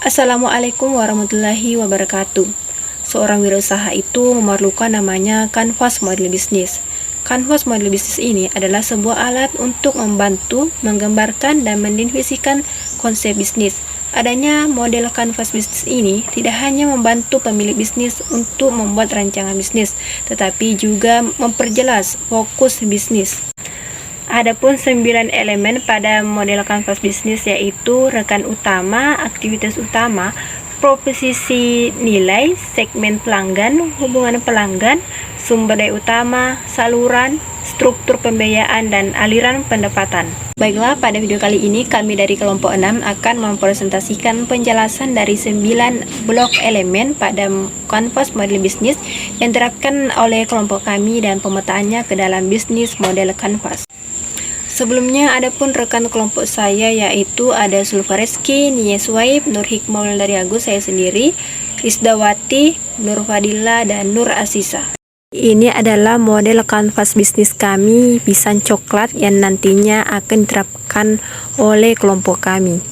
Assalamualaikum warahmatullahi wabarakatuh. Seorang wirausaha itu memerlukan namanya Canvas Model Bisnis. Canvas Model Bisnis ini adalah sebuah alat untuk membantu menggambarkan dan mendefinisikan konsep bisnis. Adanya model Canvas Bisnis ini tidak hanya membantu pemilik bisnis untuk membuat rancangan bisnis, tetapi juga memperjelas fokus bisnis. Adapun 9 elemen pada model kanvas bisnis yaitu rekan utama, aktivitas utama, proposisi nilai, segmen pelanggan, hubungan pelanggan, sumber daya utama, saluran, struktur pembiayaan, dan aliran pendapatan. Baiklah, pada video kali ini kami dari kelompok 6 akan mempresentasikan penjelasan dari 9 blok elemen pada kanvas model bisnis yang diterapkan oleh kelompok kami dan pemetaannya ke dalam bisnis model kanvas. Sebelumnya ada pun rekan kelompok saya yaitu ada Sulfareski, Nia Swaib, Nur Hikmaul dari Agus, saya sendiri, Risdawati, Nur Fadila, dan Nur Asisa. Ini adalah model kanvas bisnis kami, pisang coklat yang nantinya akan diterapkan oleh kelompok kami.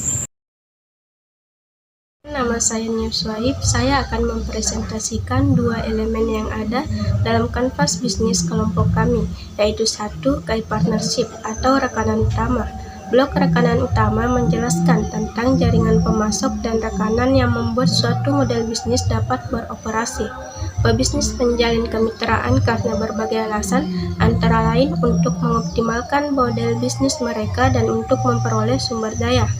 Nama saya Nia Swaib, saya akan mempresentasikan dua elemen yang ada dalam kanvas bisnis kelompok kami, yaitu satu, key partnership atau rekanan utama. Blok rekanan utama menjelaskan tentang jaringan pemasok dan rekanan yang membuat suatu model bisnis dapat beroperasi. Pebisnis menjalin kemitraan karena berbagai alasan, antara lain untuk mengoptimalkan model bisnis mereka dan untuk memperoleh sumber daya.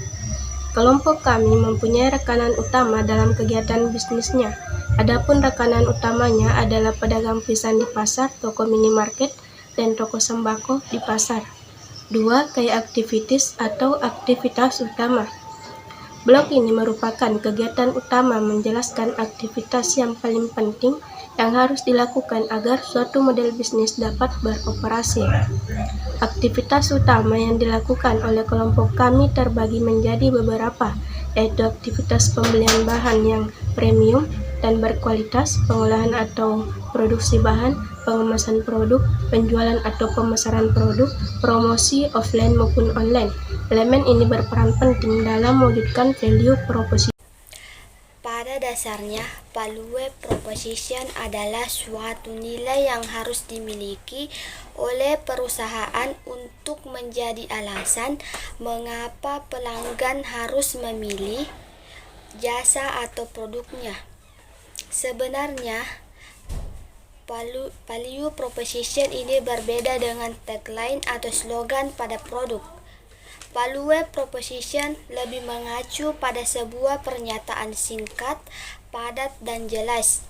Kelompok kami mempunyai rekanan utama dalam kegiatan bisnisnya. Adapun rekanan utamanya adalah pedagang pisang di pasar, toko minimarket, dan toko sembako di pasar. 2. Key activities atau aktivitas utama. Blok ini merupakan kegiatan utama menjelaskan aktivitas yang paling penting yang harus dilakukan agar suatu model bisnis dapat beroperasi. Aktivitas utama yang dilakukan oleh kelompok kami terbagi menjadi beberapa, yaitu aktivitas pembelian bahan yang premium dan berkualitas, pengolahan atau produksi bahan, pengemasan produk, penjualan atau pemasaran produk, promosi offline maupun online. Elemen ini berperan penting dalam mewujudkan value proposition. Pada dasarnya, value proposition adalah suatu nilai yang harus dimiliki oleh perusahaan untuk menjadi alasan mengapa pelanggan harus memilih jasa atau produknya. Sebenarnya, value proposition ini berbeda dengan tagline atau slogan pada produk. Value proposition lebih mengacu pada sebuah pernyataan singkat, padat, dan jelas.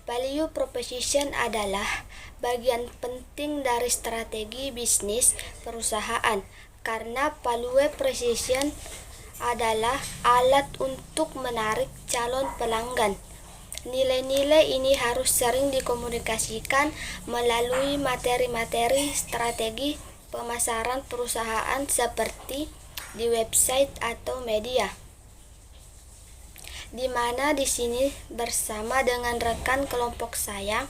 Value proposition adalah bagian penting dari strategi bisnis perusahaan karena value proposition adalah alat untuk menarik calon pelanggan. Nilai-nilai ini harus sering dikomunikasikan melalui materi-materi strategi pemasaran perusahaan seperti di website atau media. Di mana di sini bersama dengan rekan kelompok saya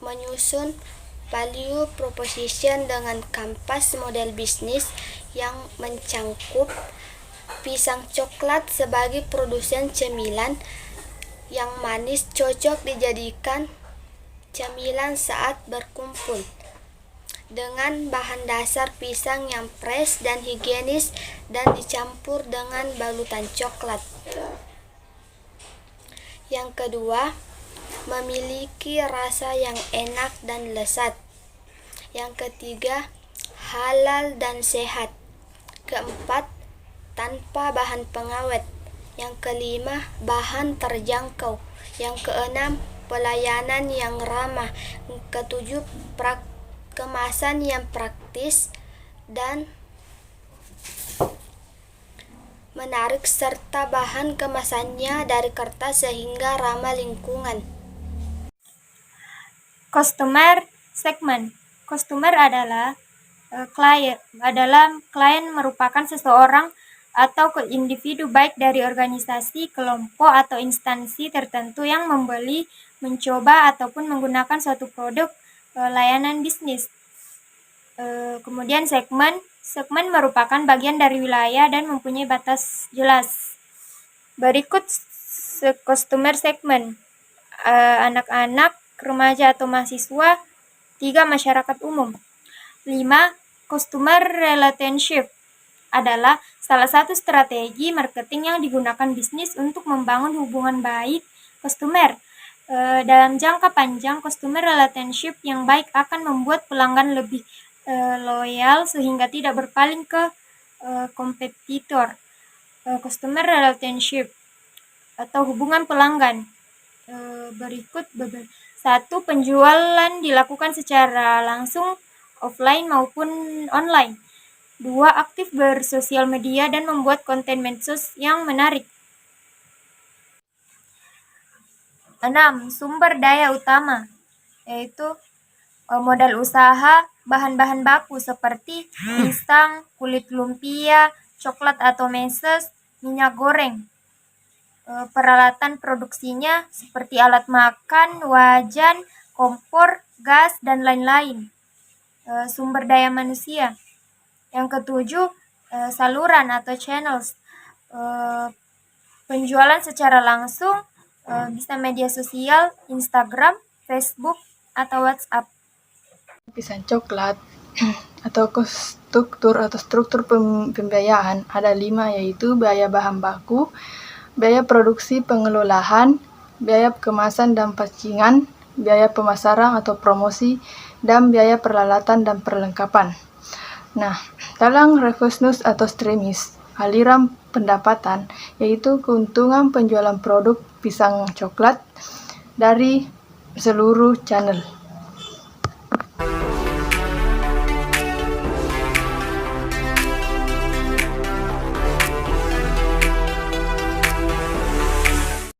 menyusun value proposition dengan kanvas model bisnis yang mencangkup pisang coklat sebagai produsen cemilan yang manis cocok dijadikan cemilan saat berkumpul. Dengan bahan dasar pisang yang fresh dan higienis dan dicampur dengan balutan coklat. Yang kedua, memiliki rasa yang enak dan lezat. Yang ketiga, halal dan sehat. Keempat, tanpa bahan pengawet. Yang kelima, bahan terjangkau. Yang keenam, pelayanan yang ramah. Yang ketujuh, kemasan yang praktis dan menarik serta bahan kemasannya dari kertas sehingga ramah lingkungan. Customer segment. Customer adalah klien merupakan seseorang atau individu baik dari organisasi, kelompok atau instansi tertentu yang membeli, mencoba ataupun menggunakan suatu produk layanan bisnis. Kemudian segmen merupakan bagian dari wilayah dan mempunyai batas jelas. Berikut customer segment, anak-anak, remaja atau mahasiswa. 3. Masyarakat umum. 5. Customer relationship adalah salah satu strategi marketing yang digunakan bisnis untuk membangun hubungan baik customer. Dalam jangka panjang, customer relationship yang baik akan membuat pelanggan lebih loyal sehingga tidak berpaling ke kompetitor. Customer relationship atau hubungan pelanggan. Berikut 1. Penjualan dilakukan secara langsung, offline maupun online. 2. Aktif bersosial media dan membuat konten medsos yang menarik. 6. Sumber daya utama, yaitu modal usaha, bahan-bahan baku seperti pisang, kulit lumpia, coklat atau meses, minyak goreng. Peralatan produksinya seperti alat makan, wajan, kompor, gas, dan lain-lain. Sumber daya manusia. Yang ketujuh, saluran atau channels. Penjualan secara langsung, bisa media sosial, Instagram, Facebook, atau WhatsApp. Pisang coklat atau struktur pembiayaan ada 5, yaitu biaya bahan baku, biaya produksi pengelolaan, biaya kemasan dan pacingan, biaya pemasaran atau promosi, dan biaya peralatan dan perlengkapan. Nah, dalam revenue atau streams, aliran pendapatan, yaitu keuntungan penjualan produk pisang coklat dari seluruh channel.